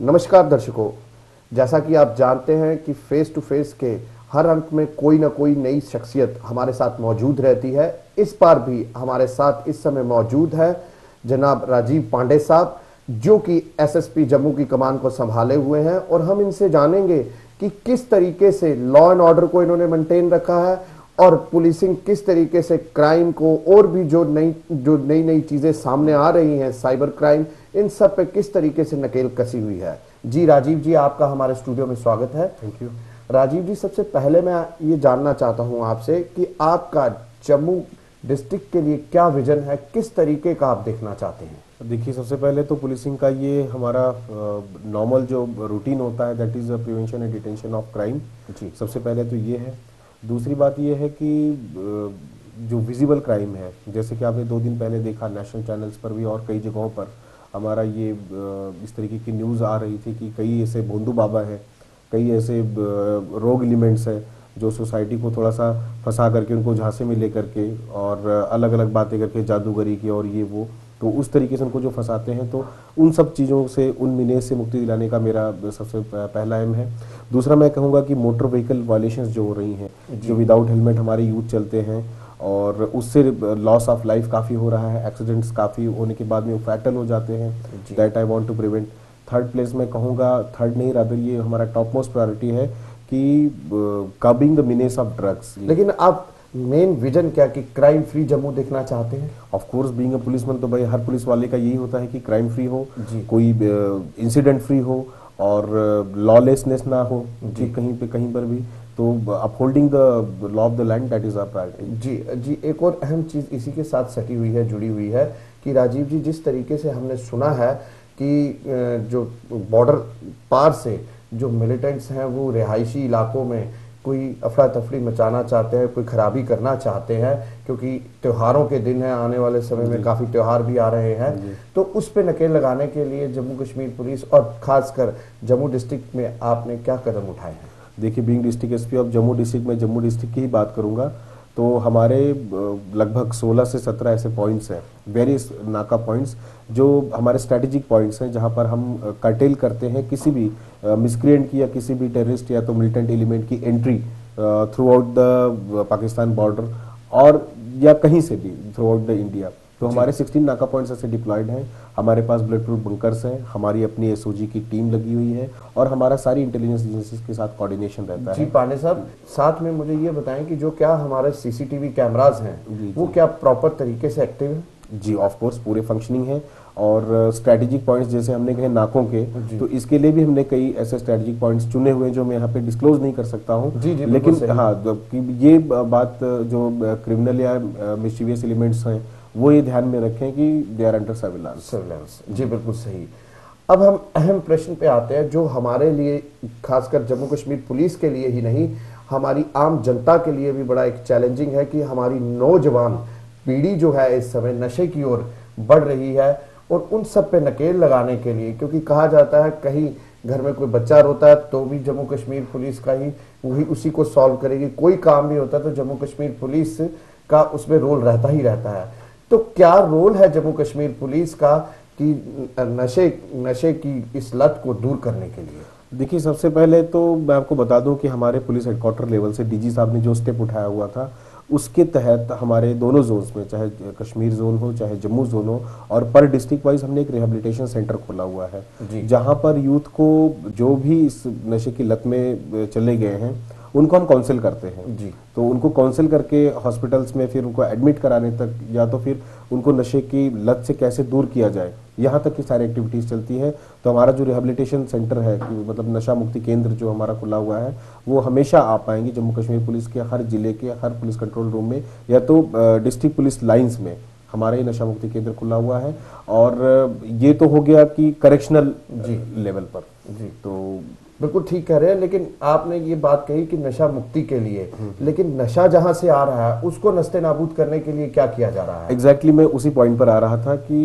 नमस्कार दर्शकों, जैसा कि आप जानते हैं कि फेस टू फेस के हर अंक में कोई ना कोई नई शख्सियत हमारे साथ मौजूद रहती है। इस बार भी हमारे साथ इस समय मौजूद है जनाब राजीव पांडे साहब, जो कि एसएसपी जम्मू की कमान को संभाले हुए हैं, और हम इनसे जानेंगे कि किस तरीके से लॉ एंड ऑर्डर को इन्होंने मेंटेन रखा है और पुलिसिंग किस तरीके से क्राइम को, और भी जो नई नई चीजें सामने आ रही हैं, साइबर क्राइम, इन सब पे किस तरीके से नकेल कसी हुई है। जी राजीव जी, आपका हमारे स्टूडियो में स्वागत है। Thank you. राजीव जी, सबसे पहले मैं ये जानना चाहता हूं आपसे कि आपका जम्मू डिस्ट्रिक्ट के लिए क्या विजन है, किस तरीके का आप देखना चाहते हैं। देखिए, सबसे पहले तो पुलिसिंग का ये हमारा नॉर्मल जो रूटीन होता है, that is prevention and detention of crime. जी, सबसे पहले तो ये है। दूसरी बात ये है कि जो विजिबल क्राइम है, जैसे कि आपने 2 दिन पहले देखा नेशनल चैनल्स पर भी और कई जगहों पर हमारा ये इस तरीके की न्यूज़ आ रही थी कि कई ऐसे भोंदू बाबा हैं, कई ऐसे रोग एलिमेंट्स हैं जो सोसाइटी को थोड़ा सा फंसा करके उनको झांसे में ले करके और अलग अलग बातें करके जादूगरी की और ये वो, तो उस तरीके से उनको जो फंसाते हैं, तो उन सब चीज़ों से, उन मिनेज से मुक्ति दिलाने का मेरा सबसे पहला एम है। दूसरा मैं कहूँगा कि मोटर व्हीकल वायलेशंस जो हो रही हैं, जो विदाउट हेलमेट हमारे यूथ चलते हैं और उससे लॉस ऑफ लाइफ काफ़ी हो रहा है, एक्सीडेंट्स काफ़ी होने के बाद में वो फैटल हो जाते हैं, that I want to prevent. Third place में कहूँगा, थर्ड नहीं रादर ये हमारा टॉप मोस्ट प्रायोरिटी है कि curbing the menace of drugs. लेकिन आप मेन विजन क्या, कि क्राइम फ्री जम्मू देखना चाहते हैं? Of course, being a policeman तो भाई हर पुलिस वाले का यही होता है कि क्राइम फ्री हो, जी। कोई इंसिडेंट फ्री हो और लॉलेसनेस ना हो कि कहीं पे कहीं पर भी, तो upholding the law of the land, that is our priority. जी जी, एक और अहम चीज इसी के साथ सटी हुई है, जुड़ी हुई है कि राजीव जी, जिस तरीके से हमने सुना है कि जो बॉर्डर पार से जो मिलिटेंट्स हैं वो रिहायशी इलाकों में कोई अफरा तफरी मचाना चाहते हैं, कोई खराबी करना चाहते हैं, क्योंकि त्योहारों के दिन है, आने वाले समय में काफ़ी त्यौहार भी आ रहे हैं, तो उस पे नकेल लगाने के लिए जम्मू कश्मीर पुलिस और खासकर जम्मू डिस्ट्रिक्ट में आपने क्या कदम उठाए हैं? देखिए, being district SP of Jammu district में जम्मू डिस्ट्रिक्ट की ही बात करूंगा तो हमारे लगभग 16 से 17 ऐसे पॉइंट्स हैं, वेरियस नाका पॉइंट्स, जो हमारे स्ट्रेटेजिक पॉइंट्स हैं, जहां पर हम कर्टेल करते हैं किसी भी मिसक्रिएंट की या किसी भी टेररिस्ट या तो मिलिटेंट एलिमेंट की entry through out the Pakistan border और या कहीं से भी थ्रू आउट द इंडिया। तो हमारे 16 नाका पॉइंट्स ऐसे डिप्लॉयड हैं। हमारे पास बुलेट प्रूफ बंकर्स हैं, हमारी अपनी एसओजी की टीम लगी हुई है और हमारा सारी इंटेलिजेंस एजेंसीज के साथ कोऑर्डिनेशन रहता है। जी पांडे साहब, साथ में मुझे ये बताएं कि जो क्या हमारे सीसीटीवी कैमरास हैं वो क्या प्रॉपर तरीके से एक्टिव है? जी, ऑफ कोर्स पूरे फंक्शनिंग है। और स्ट्रेटेजिक पॉइंट्स जैसे हमने कहे नाकों के, तो इसके लिए भी हमने कई ऐसे स्ट्रेटेजिक पॉइंट्स चुने हुए हैं जो मैं यहाँ पे डिस्क्लोज नहीं कर सकता हूँ। लेकिन हाँ, ये बात जो क्रिमिनल या मिस्चीवियस एलिमेंट्स हैं वो ये ध्यान में रखें कि दे आर अंडर सर्विलांस। जी बिल्कुल सही। अब हम अहम प्रश्न पे आते हैं जो हमारे लिए, खासकर जम्मू कश्मीर पुलिस के लिए ही नहीं, हमारी आम जनता के लिए भी बड़ा एक चैलेंजिंग है कि हमारी नौजवान पीढ़ी जो है इस समय नशे की ओर बढ़ रही है, और उन सब पे नकेल लगाने के लिए, क्योंकि कहा जाता है कहीं घर में कोई बच्चा रोता है तो भी जम्मू कश्मीर पुलिस का ही वही उसी को सॉल्व करेगी, कोई काम भी होता है तो जम्मू कश्मीर पुलिस का उसमें रोल रहता ही रहता है। तो क्या रोल है जम्मू कश्मीर पुलिस का कि नशे की इस लत को दूर करने के लिए? देखिए, सबसे पहले तो मैं आपको बता दूं कि हमारे पुलिस हेडक्वार्टर लेवल से डीजी साहब ने जो स्टेप उठाया हुआ था, उसके तहत हमारे दोनों जोन्स में, चाहे कश्मीर जोन हो चाहे जम्मू जोन हो, और पर डिस्ट्रिक्ट वाइज हमने एक रिहेबिलिटेशन सेंटर खोला हुआ है, जहां पर यूथ को जो भी इस नशे की लत में चले गए हैं उनको हम काउंसिल करते हैं। जी। तो उनको काउंसिल करके हॉस्पिटल्स में फिर उनको एडमिट कराने तक, या तो फिर उनको नशे की लत से कैसे दूर किया जाए, यहाँ तक की सारी एक्टिविटीज चलती है। तो हमारा जो रिहेबिलिटेशन सेंटर है, मतलब नशा मुक्ति केंद्र जो हमारा खुला हुआ है, वो हमेशा आ पाएंगे जम्मू कश्मीर पुलिस के हर जिले के हर पुलिस कंट्रोल रूम में, या तो डिस्ट्रिक्ट पुलिस लाइंस में हमारा ये नशा मुक्ति केंद्र खुला हुआ है। और ये तो हो गया कि करेक्शनल लेवल पर। जी, तो बिल्कुल ठीक कह रहे हैं, लेकिन आपने ये बात कही कि नशा मुक्ति के लिए, लेकिन नशा जहां से आ रहा है उसको नस्ते नाबूद करने के लिए क्या किया जा रहा है? एग्जैक्टली मैं उसी पॉइंट पर आ रहा था कि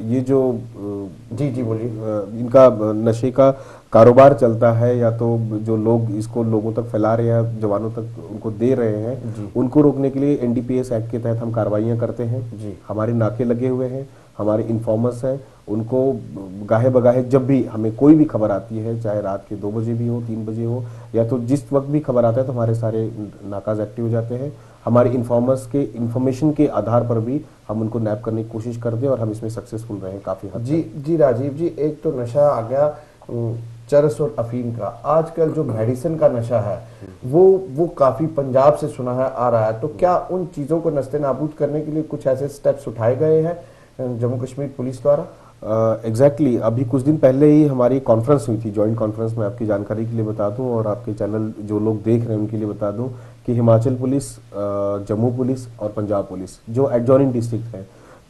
ये जो जी जी बोलिए। इनका नशे का कारोबार चलता है, या तो जो लोग इसको लोगों तक फैला रहे हैं, जवानों तक उनको दे रहे हैं, उनको रोकने के लिए एनडीपीएस एक्ट के तहत हम कार्रवाइयां करते हैं। हमारे नाके लगे हुए हैं, हमारे इन्फॉर्मर्स हैं, उनको गाहे बगाहे जब भी हमें कोई भी खबर आती है, चाहे रात के 2 बजे भी हो, 3 बजे हो, या तो जिस वक्त भी खबर आता है, तो हमारे सारे नाकाज एक्टिव हो जाते हैं। हमारे इन्फॉर्मर्स के इन्फॉर्मेशन के आधार पर भी हम उनको नैप करने की कोशिश करते हैं और हम इसमें सक्सेसफुल रहे हैं काफ़ी हद जी जी राजीव जी, एक तो नशा आ गया चरस और अफीम का। आजकल जो मेडिसिन का नशा है वो काफी पंजाब से सुना है आ रहा है। तो क्या उन चीजों को नस्ते नाबूद करने के लिए कुछ ऐसे स्टेप्स उठाए गए हैं जम्मू कश्मीर पुलिस द्वारा? एग्जैक्टली अभी कुछ दिन पहले ही हमारी कॉन्फ्रेंस हुई थी, जॉइंट कॉन्फ्रेंस में आपकी जानकारी के लिए बता दूं और आपके चैनल जो लोग देख रहे हैं उनके लिए बता दूं कि हिमाचल पुलिस, जम्मू पुलिस और पंजाब पुलिस जो एडजॉइनिंग डिस्ट्रिक्ट है,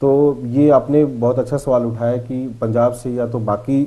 तो ये आपने बहुत अच्छा सवाल उठाया कि पंजाब से या तो बाकी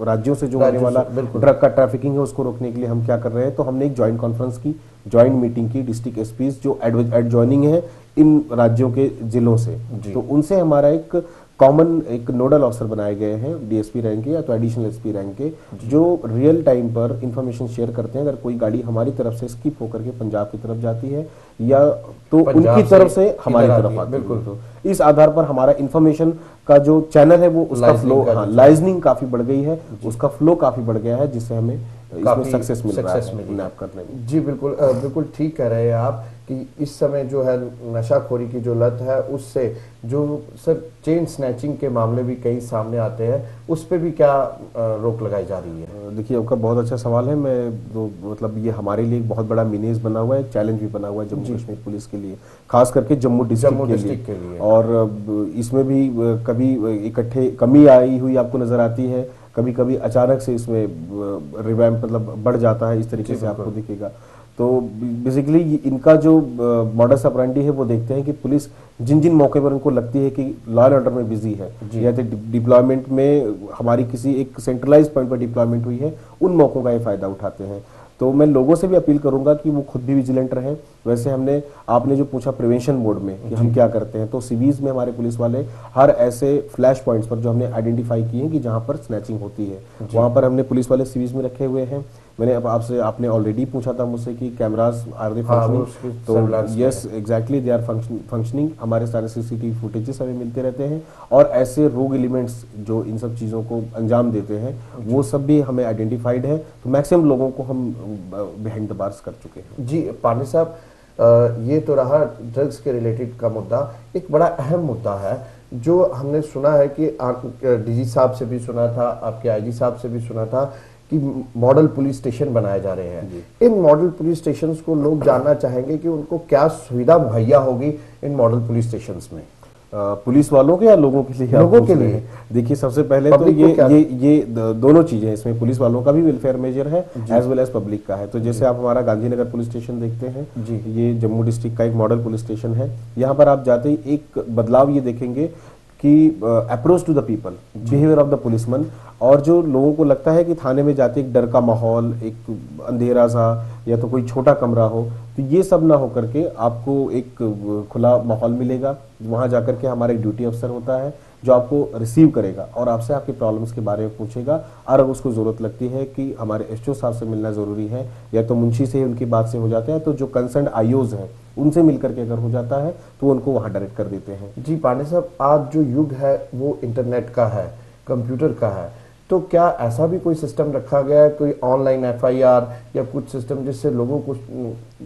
राज्यों से जो होने वाला ड्रग का ट्रैफिकिंग है उसको रोकने के लिए हम क्या कर रहे हैं। तो हमने एक जॉइंट कॉन्फ्रेंस की, जॉइंट मीटिंग की डिस्ट्रिक्ट एसपीज जो एडजॉइनिंग है इन राज्यों के जिलों से, तो उनसे हमारा एक कॉमन एक नोडल ऑफिसर बनाए गए हैं डीएसपी रैंक के या तो एडिशनल एसपी रैंक के, जो रियल टाइम पर इंफॉर्मेशन शेयर करते हैं। अगर कोई गाड़ी हमारी तरफ से स्किप होकर के पंजाब की तरफ जाती है या तो उनकी तरफ से हमारी तरफ आती है, तो इस आधार पर हमारा इंफॉर्मेशन का जो चैनल है वो उसका फ्लो, लाइजनिंग काफी बढ़ गई है, उसका फ्लो काफी बढ़ गया है, जिससे हमें इसमें सक्सेस मिल रहा है नैप करने में। जी बिल्कुल बिल्कुल ठीक कह रहे हैं आप कि इस समय जो है नशाखोरी की जो लत है उससे जो सर चेन स्नैचिंग के मामले भी कई सामने आते हैं, उस पर भी क्या रोक लगाई जा रही है? देखिए आपका बहुत अच्छा सवाल है। मैं तो मतलब ये हमारे लिए एक बहुत बड़ा मीनेज बना हुआ है, एक चैलेंज भी बना हुआ है जम्मू कश्मीर पुलिस के लिए, खास करके जम्मू डिस्ट्रिक्ट के लिए। और इसमें भी कभी इकट्ठे कमी आई हुई आपको नजर आती है, कभी कभी अचानक से इसमें रिवैम्प मतलब बढ़ जाता है, इस तरीके से आपको दिखेगा। तो बेसिकली इनका जो मॉडस ऑपरेंडी है वो देखते हैं कि पुलिस जिन जिन मौके पर उनको लगती है कि लॉ एंड ऑर्डर में बिजी है या तो डिप्लॉयमेंट में हमारी किसी एक सेंट्रलाइज पॉइंट पर डिप्लॉयमेंट हुई है, उन मौकों का ये फायदा उठाते हैं। तो मैं लोगों से भी अपील करूंगा कि वो खुद भी विजिलेंट रहें। वैसे हमने, आपने जो पूछा प्रिवेंशन मोड में कि हम क्या करते हैं, तो सीवीज में हमारे पुलिस वाले हर ऐसे फ्लैश पॉइंट्स पर जो हमने आइडेंटिफाई किए हैं कि जहां पर स्नैचिंग होती है, वहां पर हमने पुलिस वाले सीवीज में रखे हुए हैं। मैंने अब आपने ऑलरेडी पूछा था मुझसे कि कैमरास आर दे फंक्शनिंग, तो yes exactly they are functioning. हमारे सारे सीसीटीवी फुटेजेस हमें मिलते रहते हैं और ऐसे रोग एलिमेंट्स जो इन सब चीज़ों को अंजाम देते हैं वो सब भी हमें आइडेंटिफाइड है। तो मैक्सिमम लोगों को हम बिहाइंड द बार्स कर चुके हैं। जी पांडे साहब, ये तो रहा ड्रग्स के रिलेटेड का मुद्दा। एक बड़ा अहम मुद्दा है जो हमने सुना है कि डीजी साहब से भी सुना था, आपके आईजी साहब से भी सुना था कि मॉडल पुलिस स्टेशन बनाए जा रहे हैं। इन मॉडल पुलिस स्टेशंस को लोग जानना चाहेंगे कि उनको क्या सुविधा मुहैया होगी इन मॉडल पुलिस स्टेशंस में, पुलिस वालों के या लोगों के लिए? लोगों के लिए। देखिए सबसे पहले तो ये दोनों चीजें, इसमें पुलिस वालों का भी वेलफेयर मेजर है एज वेल एज पब्लिक का है। तो जैसे आप हमारा गांधीनगर पुलिस स्टेशन देखते हैं, ये जम्मू डिस्ट्रिक्ट का एक मॉडल पुलिस स्टेशन है। यहाँ पर आप जाते ही एक बदलाव ये देखेंगे कि approach to the people, behaviour of the policeman, और जो लोगों को लगता है कि थाने में जाते एक डर का माहौल, एक अंधेरा सा या तो कोई छोटा कमरा हो, तो ये सब ना होकर के आपको एक खुला माहौल मिलेगा। वहां जाकर के हमारा एक ड्यूटी अफसर होता है जो आपको रिसीव करेगा और आपसे आपकी प्रॉब्लम्स के बारे में पूछेगा। और अगर उसको जरूरत लगती है कि हमारे एसओ साहब से मिलना जरूरी है या तो मुंशी से उनकी बात से हो जाता है, तो जो कंसर्न आईओज हैं उनसे मिलकर के अगर हो जाता है तो उनको वहां डायरेक्ट कर देते हैं। जी पांडे साहब, आज जो युग है वो इंटरनेट का है, कंप्यूटर का है, तो क्या ऐसा भी कोई सिस्टम रखा गया है, कोई ऑनलाइन एफआईआर या कुछ सिस्टम जिससे लोगों को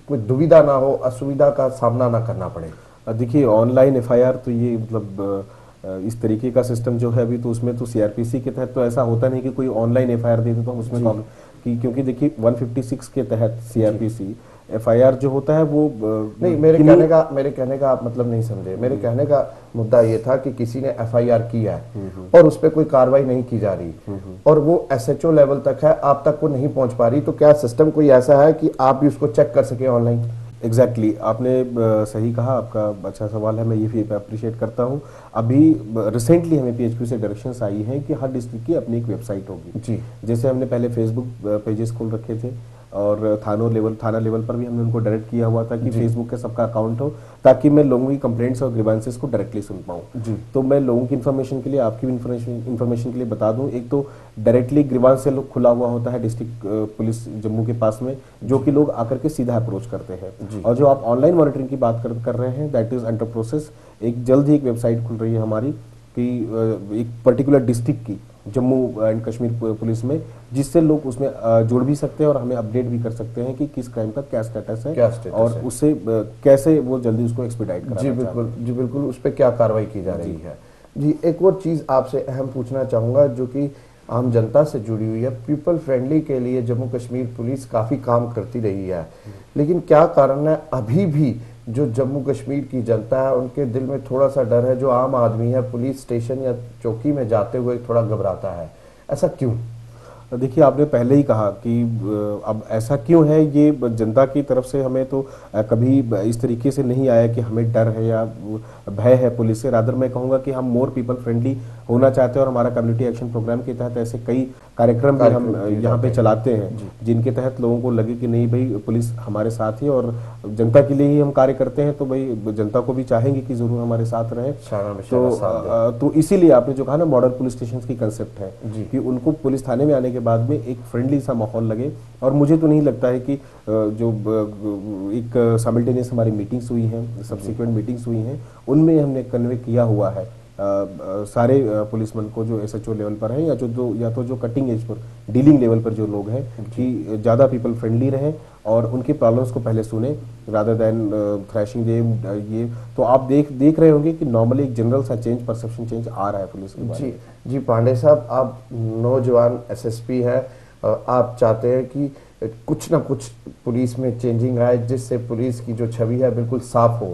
कोई दुविधा ना हो, असुविधा का सामना ना करना पड़े? देखिए ऑनलाइन एफआईआर तो ये मतलब इस तरीके का सिस्टम जो है अभी तो उसमें तो सीआरपीसी के तहत तो ऐसा होता नहीं कि कोई ऑनलाइन एफआईआर दे दे तो हम उसमें क्योंकि देखिए 156 के तहत सीआरपीसी एफआईआर जो होता है वो नहीं, मेरे कहने का आप मतलब नहीं समझे। मेरे कहने का मुद्दा ये था कि किसी ने एफआईआर किया है और उस पर कोई कार्रवाई नहीं की जा रही और वो एसएचओ लेवल तक है, आप तक वो नहीं पहुंच पा रही, तो क्या सिस्टम कोई ऐसा है कि आप भी उसको चेक कर सके ऑनलाइन? एग्जैक्टली आपने सही कहा, आपका अच्छा सवाल है, मैं ये भी अप्रिशिएट करता हूँ। अभी रिसेंटली हमें पीएचक्यू से डायरेक्शंस आई हैं कि हर डिस्ट्रिक्ट की अपनी एक वेबसाइट होगी। जी, जैसे हमने पहले फेसबुक पेजेस खोल रखे थे और थाना लेवल पर भी हमने उनको डायरेक्ट किया हुआ था कि फेसबुक का सबका अकाउंट हो, ताकि मैं लोगों की कंप्लेंट्स और ग्रीवेंसेस को डायरेक्टली सुन पाऊँ। तो मैं लोगों की इन्फॉर्मेशन के लिए, आपकी भी इन्फॉर्मेशन के लिए बता दूं, एक तो डायरेक्टली ग्रीवेंस सेल खुला हुआ होता है डिस्ट्रिक्ट पुलिस जम्मू के पास में, जो कि लोग आकर के सीधा अप्रोच करते हैं। और जो आप ऑनलाइन मॉनिटरिंग की बात कर रहे हैं, दैट इज अंडर प्रोसेस। एक जल्द ही एक वेबसाइट खुल रही है हमारी कि एक पर्टिकुलर डिस्ट्रिक्ट की जम्मू एंड कश्मीर पुलिस में, जिससे लोग उसमें जुड़ भी सकते हैं और हमें अपडेट भी कर सकते हैं कि किस क्राइम का क्या स्टेटस है, और उससे कैसे वो जल्दी उसको एक्सपीडाइट कराना जी बिल्कुल, जी बिल्कुल, उस पर क्या कार्रवाई की जा रही है। जी, एक और चीज़ आपसे अहम पूछना चाहूँगा जो कि आम जनता से जुड़ी हुई है। पीपल फ्रेंडली के लिए जम्मू कश्मीर पुलिस काफ़ी काम करती रही है, लेकिन क्या कारण है अभी भी जो जम्मू कश्मीर की जनता है उनके दिल में थोड़ा सा डर है, जो आम आदमी है पुलिस स्टेशन या चौकी में जाते हुए थोड़ा घबराता है, ऐसा क्यों? देखिए, आपने पहले ही कहा कि अब ऐसा क्यों है, ये जनता की तरफ से हमें तो कभी इस तरीके से नहीं आया कि हमें डर है या भय है पुलिस से। रादर मैं कहूँगा कि हम मोर पीपल फ्रेंडली होना चाहते हैं, और हमारा कम्युनिटी एक्शन प्रोग्राम के तहत ऐसे कई कार्यक्रम भी हम यहाँ पे चलाते हैं, जिनके तहत लोगों को लगे कि नहीं भाई पुलिस हमारे साथ ही और जनता के लिए ही हम कार्य करते हैं, तो भाई जनता को भी चाहेंगे कि जरूर हमारे साथ रहे। तो इसीलिए आपने जो कहा ना, मॉडल पुलिस स्टेशन की कंसेप्ट है कि उनको पुलिस थाने में आने के बाद में एक फ्रेंडली सा माहौल लगे। और मुझे तो नहीं लगता है कि जो एक साइमल्टेनियस हमारी मीटिंग्स हुई हैं, सब्सिक्वेंट मीटिंग्स हुई हैं, उनमें हमने कन्वे किया हुआ है सारे पुलिसमैन को जो एसएचओ लेवल पर है या तो जो कटिंग एज पर डीलिंग लेवल पर जो लोग हैं, कि ज़्यादा पीपल फ्रेंडली रहें और उनकी प्रॉब्लम्स को पहले सुने रादर देन थ्रैशिंग देम। ये तो आप देख रहे होंगे कि नॉर्मली एक जनरल सा चेंज, परसेप्शन चेंज आ रहा है पुलिस के बारे में। जी पांडे साहब, आप नौजवान एसएसपी है, आप चाहते हैं कि कुछ ना कुछ पुलिस में चेंजिंग आए जिससे पुलिस की जो छवि है बिल्कुल साफ हो।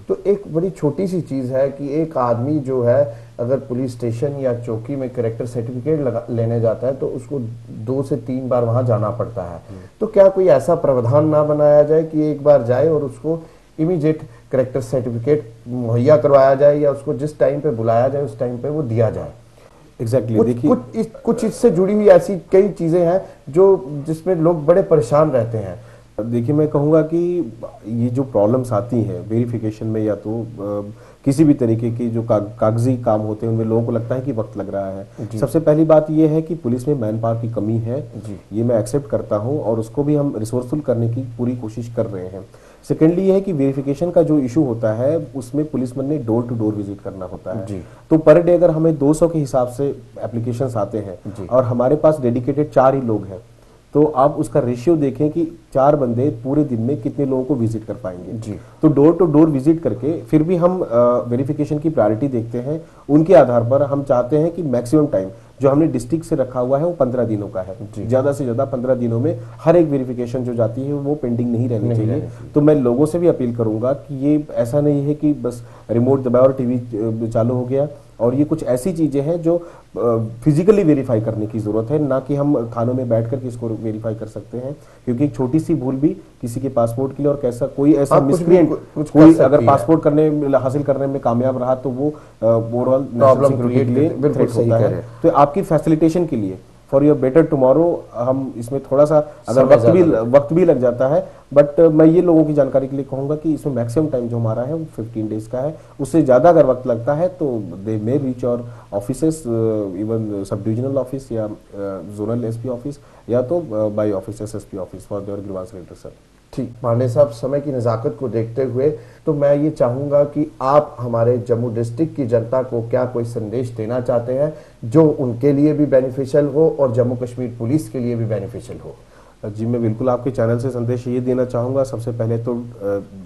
तो एक बड़ी छोटी सी चीज़ है कि एक आदमी जो है अगर पुलिस स्टेशन या चौकी में कैरेक्टर सर्टिफिकेट लेने जाता है तो उसको 2 से 3 बार वहां जाना पड़ता है। तो क्या कोई ऐसा प्रावधान ना बनाया जाए कि एक बार जाए और उसको इमीडिएट कैरेक्टर सर्टिफिकेट मुहैया करवाया जाए, या उसको जिस टाइम पे बुलाया जाए उस टाइम पे वो दिया जाए? एग्जैक्टली, देखिए कुछ इससे जुड़ी हुई ऐसी कई चीजें हैं जो जिसमें लोग बड़े परेशान रहते हैं। देखिए, मैं कहूँगा कि ये जो प्रॉब्लम्स आती हैं वेरिफिकेशन में, या तो किसी भी तरीके की जो कागजी काम होते हैं उनमें लोगों को लगता है कि वक्त लग रहा है। सबसे पहली बात ये है कि पुलिस में मैन पावर की कमी है, ये मैं एक्सेप्ट करता हूँ और उसको भी हम रिसोर्सफुल करने की पूरी कोशिश कर रहे हैं। सेकेंडली ये है कि वेरिफिकेशन का जो इशू होता है उसमें पुलिसमैन ने डोर टू डोर विजिट करना होता है। तो पर डे अगर हमें 200 के हिसाब से एप्लीकेशंस आते हैं और हमारे पास डेडिकेटेड 4 ही लोग हैं, तो आप उसका रेशियो देखें कि 4 बंदे पूरे दिन में कितने लोगों को विजिट कर पाएंगे। तो डोर टू डोर विजिट करके फिर भी हम वेरिफिकेशन की प्रायोरिटी देखते हैं। उनके आधार पर हम चाहते हैं कि मैक्सिमम टाइम जो हमने डिस्ट्रिक्ट से रखा हुआ है वो 15 दिनों का है। ज्यादा से ज्यादा 15 दिनों में हर एक वेरिफिकेशन जो जाती है वो पेंडिंग नहीं रहनी चाहिए। तो मैं लोगों से भी अपील करूंगा कि ये ऐसा नहीं है कि बस रिमोट दबाया और टीवी चालू हो गया, और ये कुछ ऐसी चीजें हैं जो फिजिकली वेरीफाई करने की जरूरत है, ना कि हम थानों में बैठ करके इसको वेरीफाई कर सकते हैं। क्योंकि एक छोटी सी भूल भी किसी के पासपोर्ट के लिए, और कैसा कोई ऐसा मिसक्रिएंट कोई अगर पासपोर्ट हासिल करने में कामयाब रहा तो वो ओवरऑल नेशनल सिक्योरिटी के लिए थ्रेट होता है। तो आपकी फैसिलिटेशन के लिए फॉर योर बेटर टुमारो हम इसमें थोड़ा सा अगर वक्त भी लग जाता है, बट मैं ये लोगों की जानकारी के लिए कहूंगा कि इसमें मैक्सिमम टाइम जो हमारा है वो 15 डेज का है। उससे ज्यादा अगर वक्त लगता है तो दे मे रीच और offices, even sub divisional office या जोनल एसपी ऑफिस, या तो by office SSP office for their grievance redressal. ठीक, पांडे साहब, समय की नज़ाकत को देखते हुए तो मैं ये चाहूँगा कि आप हमारे जम्मू डिस्ट्रिक्ट की जनता को क्या कोई संदेश देना चाहते हैं जो उनके लिए भी बेनिफिशियल हो और जम्मू कश्मीर पुलिस के लिए भी बेनिफिशियल हो? जी, मैं बिल्कुल आपके चैनल से संदेश ये देना चाहूँगा। सबसे पहले तो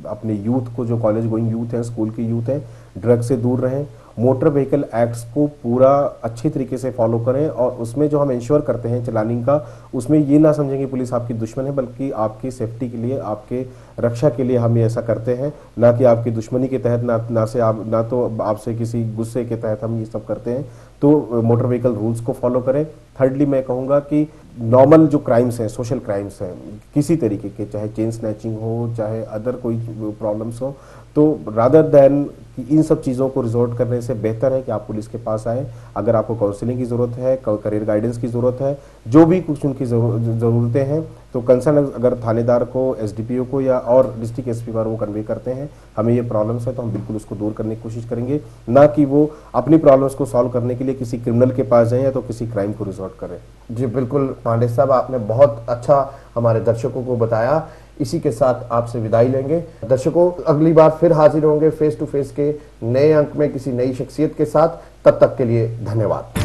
अपने यूथ को, जो कॉलेज गोइंग यूथ हैं, स्कूल की यूथ हैं, ड्रग से दूर रहें। मोटर व्हीकल एक्ट्स को पूरा अच्छी तरीके से फॉलो करें, और उसमें जो हम इंश्योर करते हैं चलानिंग का, उसमें ये ना समझें कि पुलिस आपकी दुश्मन है, बल्कि आपकी सेफ्टी के लिए, आपके रक्षा के लिए हम ये ऐसा करते हैं, ना कि आपकी दुश्मनी के तहत, ना तो आपसे किसी गुस्से के तहत हम ये सब करते हैं। तो मोटर व्हीकल रूल्स को फॉलो करें। थर्डली मैं कहूँगा कि नॉर्मल जो क्राइम्स हैं, सोशल क्राइम्स हैं, किसी तरीके के, चाहे चेन स्नैचिंग हो, चाहे अदर कोई प्रॉब्लम्स हो, तो रादर देन इन सब चीज़ों को रिजॉर्ट करने से बेहतर है कि आप पुलिस के पास आएँ। अगर आपको काउंसलिंग की ज़रूरत है, करियर गाइडेंस की ज़रूरत है, जो भी कुछ उनकी ज़रूरतें हैं, तो कंसर्न अगर थानेदार को, एसडीपीओ को या और डिस्ट्रिक्ट एसपी पर वो कन्वे करते हैं हमें ये प्रॉब्लम्स है, तो हम बिल्कुल उसको दूर करने की कोशिश करेंगे, ना कि वो अपनी प्रॉब्लम्स को सॉल्व करने के लिए किसी क्रिमिनल के पास जाएं या तो किसी क्राइम को रिजॉर्ट करें। जी बिल्कुल पांडे साहब, आपने बहुत अच्छा हमारे दर्शकों को बताया इसी के साथ आपसे विदाई लेंगे। दर्शकों, अगली बार फिर हाजिर होंगे फेस टू फेस के नए अंक में किसी नई शख्सियत के साथ। तब तक के लिए धन्यवाद।